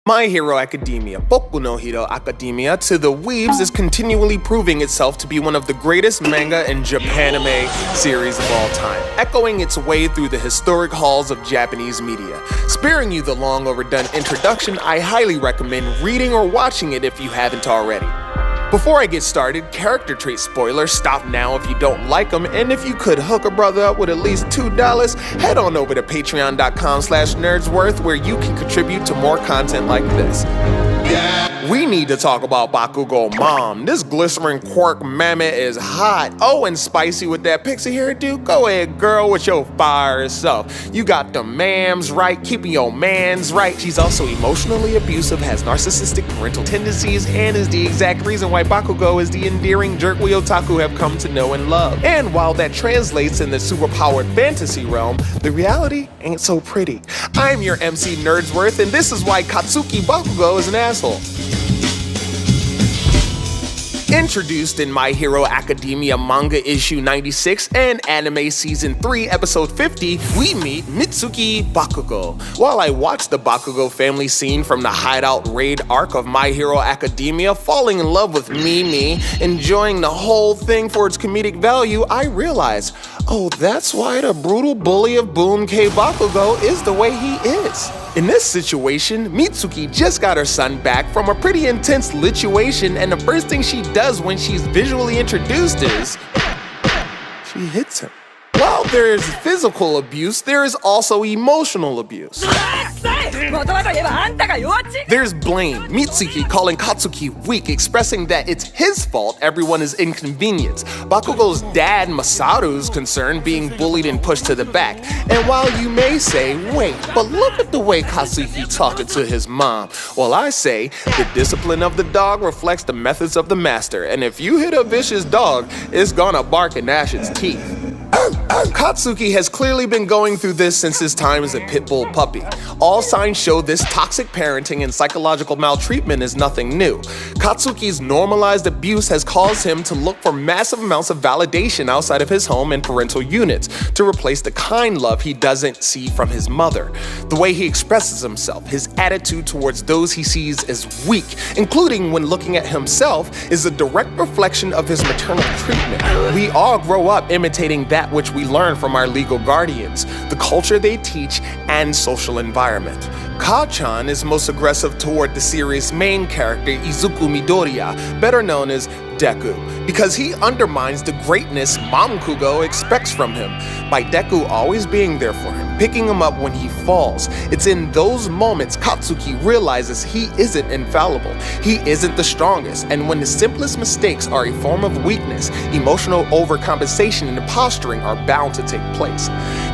My Hero Academia, Boku no Hero Academia, to the weebs is continually proving itself to be one of the greatest manga and Japanime series of all time, echoing its way through the historic halls of Japanese media. Sparing you the long overdone introduction, I highly recommend reading or watching it if you haven't already. Before I get started, character trait spoiler, stop now if you don't like them, and if you could hook a brother up with at least $2, head on over to patreon.com/nerdsworth where you can contribute to more content like this. We need to talk about Bakugo Mom. This glycerin quirk mammoth is hot. Oh, and spicy with that pixie hairdo. Go ahead, girl, with your fire self. You got the mams right, keeping your mans right. She's also emotionally abusive, has narcissistic parental tendencies, and is the exact reason why Bakugo is the endearing jerk we otaku have come to know and love. And while that translates in the superpowered fantasy realm, the reality ain't so pretty. I'm your MC Nerdsworth, and this is why Katsuki Bakugo is an asshole. Introduced in My Hero Academia manga issue 96 and anime season 3 episode 50, we meet Mitsuki Bakugo. While I watched the Bakugo family scene from the hideout raid arc of My Hero Academia, falling in love with Mimi, enjoying the whole thing for its comedic value, I realized, oh, that's why the brutal bully of Bnha Bakugo is the way he is. In this situation, Mitsuki just got her son back from a pretty intense lituation, and the first thing she does when she's visually introduced is she hits him. While there is physical abuse, there is also emotional abuse. There's blame, Mitsuki calling Katsuki weak, expressing that it's his fault everyone is inconvenienced. Bakugo's dad Masaru's concerned, being bullied and pushed to the back. And while you may say, wait, but look at the way Katsuki talking to his mom, well, I say, the discipline of the dog reflects the methods of the master, and if you hit a vicious dog, it's gonna bark and gnash its teeth. Katsuki has clearly been going through this since his time as a pit bull puppy. All signs show this toxic parenting and psychological maltreatment is nothing new. Katsuki's normalized abuse has caused him to look for massive amounts of validation outside of his home and parental units to replace the kind love he doesn't see from his mother. The way he expresses himself, his attitude towards those he sees as weak, including when looking at himself, is a direct reflection of his maternal treatment. We all grow up imitating that which we learn from our legal guardians, the culture they teach, and social environment. Ka-chan is most aggressive toward the series' main character, Izuku Midoriya, better known as Deku, because he undermines the greatness Bakugo expects from him, by Deku always being there for him, picking him up when he falls. It's in those moments Katsuki realizes he isn't infallible, he isn't the strongest, and when the simplest mistakes are a form of weakness, emotional overcompensation and posturing are bound to take place.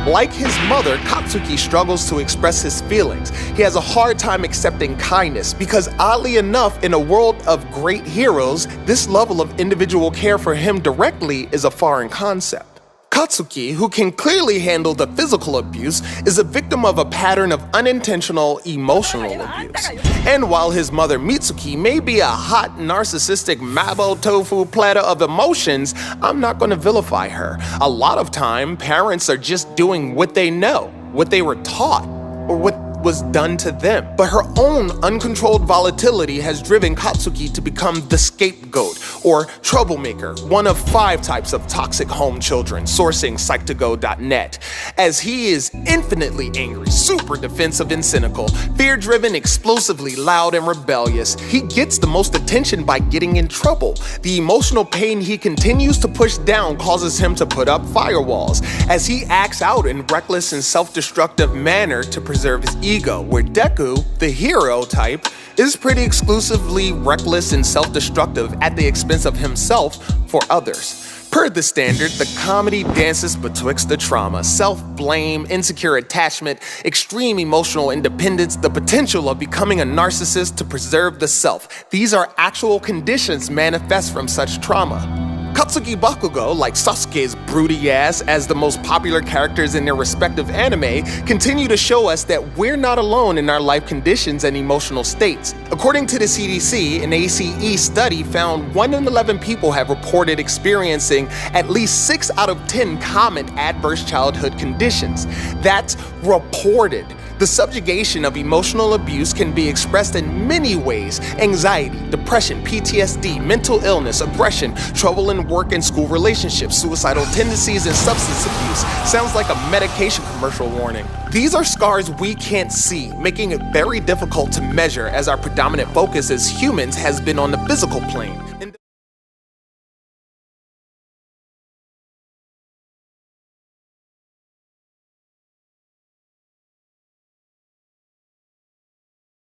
Like his mother, Katsuki struggles to express his feelings. He has a hard time accepting kindness because, oddly enough, in a world of great heroes, this level of individual care for him directly is a foreign concept. Katsuki, who can clearly handle the physical abuse, is a victim of a pattern of unintentional emotional abuse. And while his mother Mitsuki may be a hot, narcissistic mabo tofu platter of emotions, I'm not going to vilify her. A lot of time, parents are just doing what they know, what they were taught, or what was done to them. But her own uncontrolled volatility has driven Katsuki to become the scapegoat, or troublemaker, one of 5 types of toxic home children, sourcing psych2go.net. As he is infinitely angry, super defensive and cynical, fear-driven, explosively loud and rebellious, he gets the most attention by getting in trouble. The emotional pain he continues to push down causes him to put up firewalls, as he acts out in reckless and self-destructive manner to preserve his ego, where Deku, the hero type, is pretty exclusively reckless and self-destructive at the expense of himself for others. Per the standard, the comedy dances betwixt the trauma, self-blame, insecure attachment, extreme emotional independence, the potential of becoming a narcissist to preserve the self. These are actual conditions manifest from such trauma. Katsuki Bakugo, like Sasuke's broody ass as the most popular characters in their respective anime, continue to show us that we're not alone in our life conditions and emotional states. According to the CDC, an ACE study found 1 in 11 people have reported experiencing at least 6 out of 10 common adverse childhood conditions. That's reported. The subjugation of emotional abuse can be expressed in many ways: anxiety, depression, PTSD, mental illness, aggression, trouble in work and school relationships, suicidal tendencies, and substance abuse. Sounds like a medication commercial warning. These are scars we can't see, making it very difficult to measure, as our predominant focus as humans has been on the physical plane.